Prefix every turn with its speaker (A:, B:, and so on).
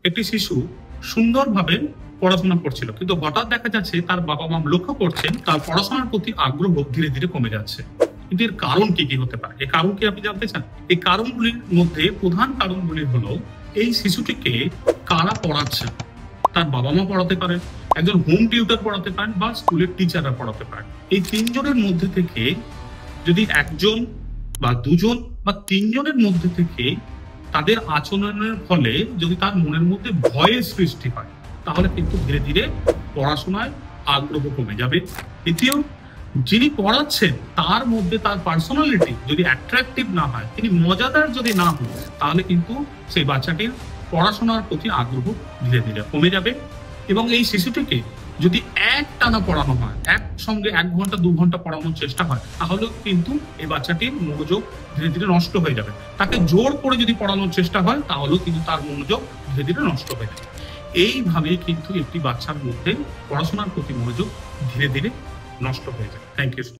A: একটি শিশু সুন্দরভাবে পড়াশোনা করছিল, কিন্তু হঠাৎ দেখা যাচ্ছে তার বাবা মা লক্ষ্য করছেন তার পড়াশোনার প্রতি আগ্রহ ধীরে ধীরে কমে যাচ্ছে। কিন্তু এর কারণ কি কি হতে পারে? এই কারণ কি আপনি জানতে চান? এই কারণগুলির মধ্যে প্রধান কারণগুলি হলো এই শিশুটিকে কারা পড়াচ্ছে। তার বাবা মা পড়াতে পারেন, একজন হোম টিউটর পড়াতে পারেন, বা স্কুলের টিচাররা পড়াতে পারেন। এই তিনজনের মধ্যে থেকে যদি একজন বা দুজন বা তিনজনের মধ্যে থেকে তাদের আচরণের ফলে যদি তার মনের মধ্যে ভয়ের সৃষ্টি হয়, তাহলে কিন্তু ধীরে ধীরে পড়াশোনায় আগ্রহ কমে যাবে। দ্বিতীয়, যিনি পড়াচ্ছেন তার মধ্যে তার পার্সোনালিটি যদি অ্যাট্রাকটিভ না হয়, তিনি মজাদার যদি না হন, তাহলে কিন্তু সেই বাচ্চাটির পড়াশোনার প্রতি আগ্রহ ধীরে ধীরে কমে যাবে। এবং এই শিশুটিকে যদি একটানা পড়ানো হয়, একসঙ্গে 1 ঘন্টা 2 ঘন্টা পড়ানোর চেষ্টা হয়, তাহলেও কিন্তু এই বাচ্চাটির মনোযোগ ধীরে ধীরে নষ্ট হয়ে যাবে। তাকে জোর করে যদি পড়ানোর চেষ্টা হয়, তাহলেও কিন্তু তার মনোযোগ ধীরে ধীরে নষ্ট হয়ে যাবে। এইভাবে কিন্তু একটি বাচ্চার মধ্যে পড়াশোনার প্রতি মনোযোগ ধীরে ধীরে নষ্ট হয়ে যায়। Thank you.